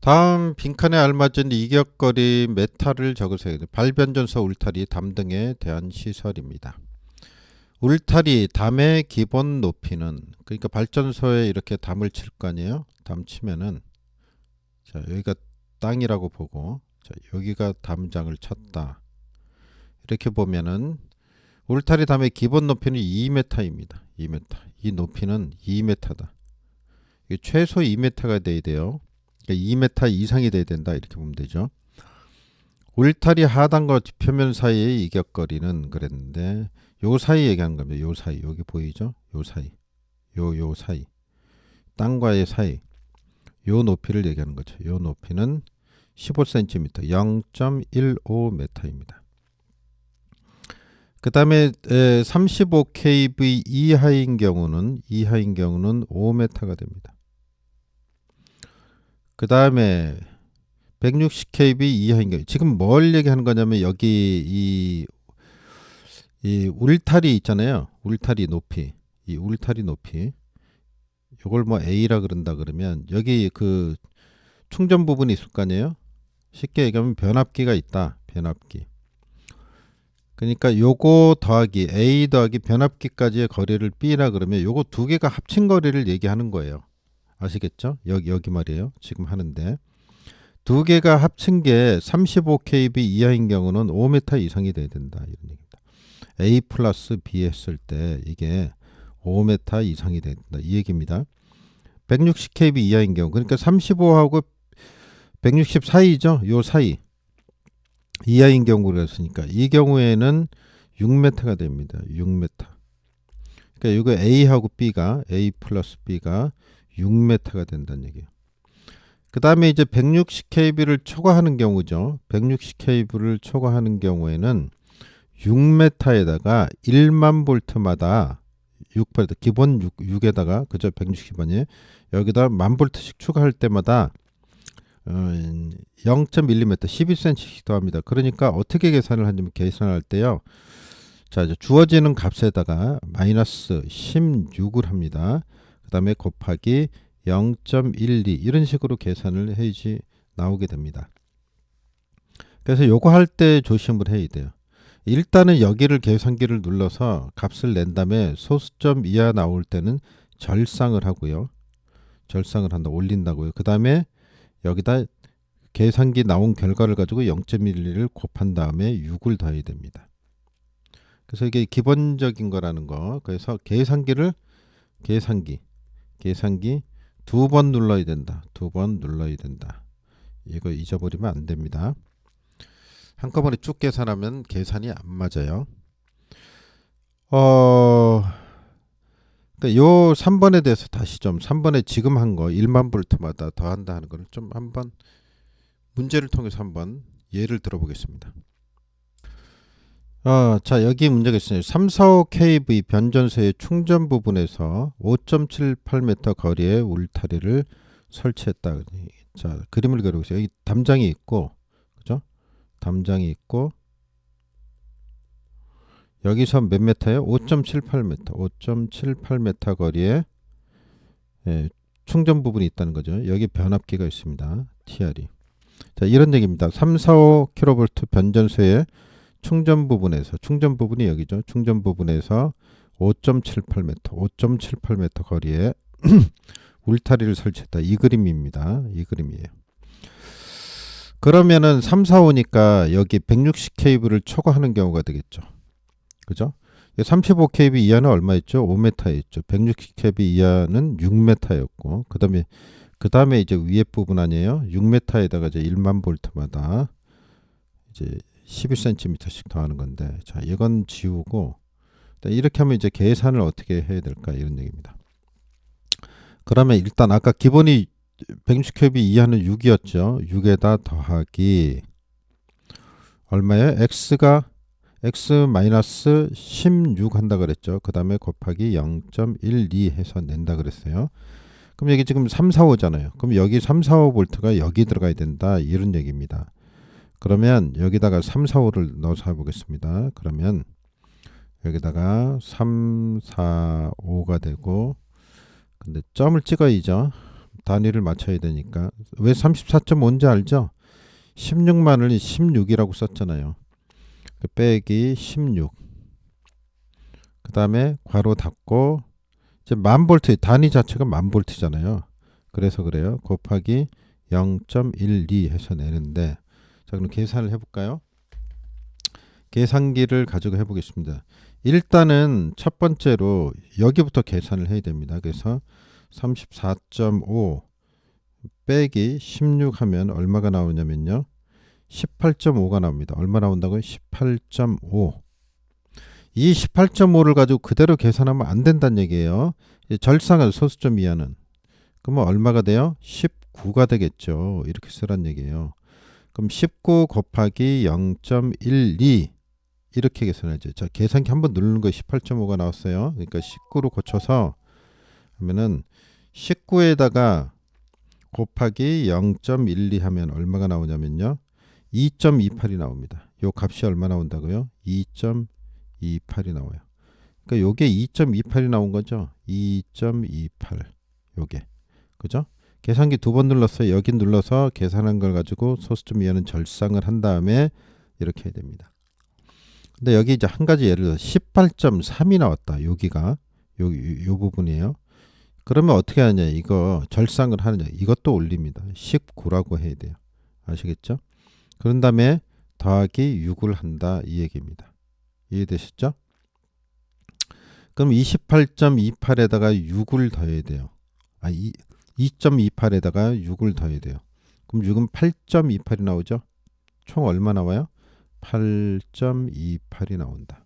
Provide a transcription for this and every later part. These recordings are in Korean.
다음 빈칸에 알맞은 이격거리 메타를 적으세요. 발변전소 울타리 담 등에 대한 시설입니다. 울타리 담의 기본 높이는, 그러니까 발전소에 이렇게 담을 칠 거 아니에요. 담 치면은, 자, 여기가 땅이라고 보고, 자, 여기가 담장을 쳤다. 이렇게 보면은 울타리 담의 기본 높이는 2m입니다. 2m. 이 높이는 2m다. 최소 2m가 돼야 돼요. 그러니까 2m 이상이 돼야 된다. 이렇게 보면 되죠. 울타리 하단과 뒷표면 사이의 이격거리는 그랬는데, 요 사이 얘기하는 겁니다. 요 사이. 여기 보이죠? 요 사이. 요 사이. 땅과의 사이. 요 높이를 얘기하는 거죠. 요 높이는 15cm, 0.15m입니다. 그 다음에 35kV 이하인 경우는 5m가 됩니다. 그 다음에 160kV 이하인 경우, 지금 뭘 얘기하는 거냐면 여기 이 울타리 있잖아요. 울타리 높이. 이 울타리 높이. 이걸 뭐 A라 그런다 그러면 여기 그 충전 부분이 있을 거 아니에요. 쉽게 얘기하면 변압기가 있다. 변압기. 그러니까 요거 더하기 A 더하기 변압기까지의 거리를 B라 그러면 요거 두 개가 합친 거리를 얘기하는 거예요. 아시겠죠? 여기 말이에요. 지금 하는데 두 개가 합친 게 35kV 이하인 경우는 5m 이상이 돼야 된다. 이런 얘기입니다. A 플러스 B 했을 때 이게 5m 이상이 돼야 된다. 이 얘기입니다. 160kV 이하인 경우, 그러니까 35하고 160 사이죠. 요 사이. 이하인 경우를 했으니까 이 경우에는 6m가 됩니다. 6m. 그러니까 이거 A하고 B가 A 플러스 B가 6m가 된다는 얘기예요. 그 다음에 이제 160kV를 초과하는 경우죠. 160kV를 초과하는 경우에는 6m에다가 1만 볼트마다 6V 기본 6에다가 그저 160원이 여기다 1000볼트씩 추가할 때마다 0.1mm 12cm씩 더합니다. 그러니까 어떻게 계산을 하냐면 계산할 때요. 자, 이제 주어지는 값에다가 마이너스 16을 합니다. 그 다음에 곱하기 0.12 이런 식으로 계산을 해야지 나오게 됩니다. 그래서 요거 할 때 조심을 해야 돼요. 일단은 여기를 계산기를 눌러서 값을 낸 다음에 소수점 이하 나올 때는 절상을 하고요. 절상을 한다. 올린다고요. 그 다음에 여기다 계산기 나온 결과를 가지고 0.1을 곱한 다음에 6을 더해야 됩니다. 그래서 이게 기본적인 거라는 거. 그래서 계산기 두 번 눌러야 된다. 두 번 눌러야 된다. 이거 잊어버리면 안 됩니다. 한꺼번에 쭉 계산하면 계산이 안 맞아요. 그러니까 요 3번에 대해서 다시 좀 3번에 지금 한 거 1만 볼트마다 더한다 하는 거를 좀 한번 문제를 통해서 한번 예를 들어보겠습니다. 자, 여기 문제가 있어요. 345kV 변전소의 충전 부분에서 5.78m 거리의 울타리를 설치했다. 자, 그림을 그려보세요. 여기 담장이 있고, 그죠? 담장이 있고, 여기서 몇 메타예요? 5.78m. 5.78m 거리에 충전 부분이 있다는 거죠. 여기 변압기가 있습니다. TR이. 자, 이런 얘기입니다. 345kV 변전소의 충전 부분이 여기죠. 충전 부분에서 5.78m 거리에 울타리를 설치했다. 이 그림입니다. 이 그림이에요. 그러면은 345니까 여기 160kV를 초과하는 경우가 되겠죠. 그죠? 35kV 이하는 얼마였죠? 5m였죠. 160kV 이하는 6m였고, 그 다음에 이제 위에 부분 아니에요? 6m에다가 이제 1만 볼트마다 이제 11cm씩 더하는 건데, 자, 이건 지우고, 이렇게 하면 이제 계산을 어떻게 해야 될까? 이런 얘기입니다. 그러면 일단 아까 기본이 160kV 이하는 6이었죠. 6에다 더하기, 얼마예요? x-16 한다 그랬죠. 그 다음에 곱하기 0.12 해서 낸다 그랬어요. 그럼 여기 지금 345잖아요. 그럼 여기 345V가 여기 들어가야 된다. 이런 얘기입니다. 그러면 여기다가 345를 넣어서 해보겠습니다. 그러면 여기다가 345가 되고, 근데 점을 찍어야죠. 단위를 맞춰야 되니까. 왜 34.5인지 알죠? 16만을 16이라고 썼잖아요. 빼기 16. 그 다음에 괄호 닫고 이제 1000V 단위 자체가 1000V잖아요. 그래서 그래요. 곱하기 0.12 해서 내는데, 자 그럼 계산을 해볼까요? 계산기를 가지고 해보겠습니다. 일단은 첫 번째로 여기부터 계산을 해야 됩니다. 그래서 34.5 빼기 16 하면 얼마가 나오냐면요. 18.5가 나옵니다. 얼마 나온다고요? 18.5. 이 18.5를 가지고 그대로 계산하면 안 된다는 얘기예요. 절상을 소수점 이하는. 그러면 얼마가 돼요? 19가 되겠죠. 이렇게 쓰란 얘기예요. 그럼 19 곱하기 0.12 이렇게 계산하죠. 자, 계산기 한번 누르는 거 18.5가 나왔어요. 그러니까 19로 고쳐서 하면은 19에다가 곱하기 0.12 하면 얼마가 나오냐면요. 2.28이 나옵니다. 요 값이 얼마 나온다고요? 2.28이 나와요. 그러니까 요게 2.28이 나온 거죠. 2.28 요게. 그죠? 계산기 두 번 눌렀어요. 여기 눌러서 계산한 걸 가지고 소수점 이하는 절상을 한 다음에 이렇게 해야 됩니다. 근데 여기 이제 한 가지 예를 들어서 18.3이 나왔다. 여기가 요 부분이에요. 그러면 어떻게 하느냐? 이거 절상을 하느냐? 이것도 올립니다. 19라고 해야 돼요. 아시겠죠? 그런 다음에 더하기 6을 한다 이 얘기입니다. 이해되셨죠? 그럼 28.28에다가 6을 더해야 돼요. 2.28에다가 6을 더해야 돼요. 그럼 6은 8.28이 나오죠? 총 얼마 나와요? 8.28이 나온다.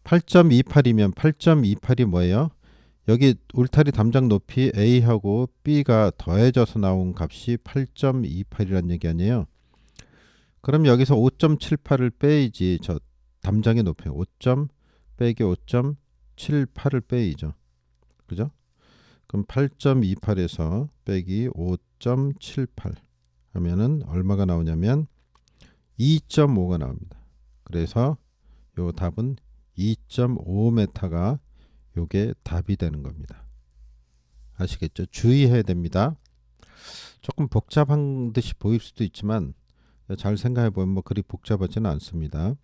8.28이면 8.28이 뭐예요? 여기 울타리 담장 높이 A하고 B가 더해져서 나온 값이 8.28이란 얘기 아니에요? 그럼 여기서 5.78을 빼야지. 저 담장의 높이 5. 빼기 5.78을 빼야죠. 그죠? 그럼 8.28에서 빼기 5.78 하면은 얼마가 나오냐면 2.5가 나옵니다. 그래서 요 답은 2.5m가 요게 답이 되는 겁니다. 아시겠죠? 주의해야 됩니다. 조금 복잡한 듯이 보일 수도 있지만 잘 생각해 보면 뭐 그리 복잡하지는 않습니다.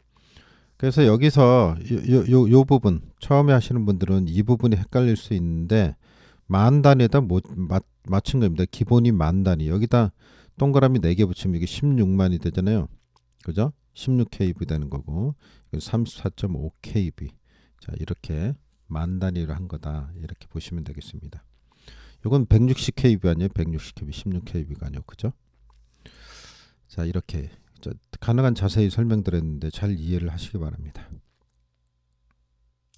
그래서 여기서 요 부분 처음에 하시는 분들은 이 부분이 헷갈릴 수 있는데 만 단위에다 맞춘 겁니다. 기본이 만 단위. 여기다 동그라미 4개 붙이면 이게 16만이 되잖아요. 그죠? 16kb 되는 거고 34.5kb. 자, 이렇게 만 단위로 한 거다. 이렇게 보시면 되겠습니다. 이건 160kb 아니에요? 160kb, 16kb가 아니에요. 그죠? 자, 이렇게 가능한 자세히 설명드렸는데 잘 이해를 하시기 바랍니다.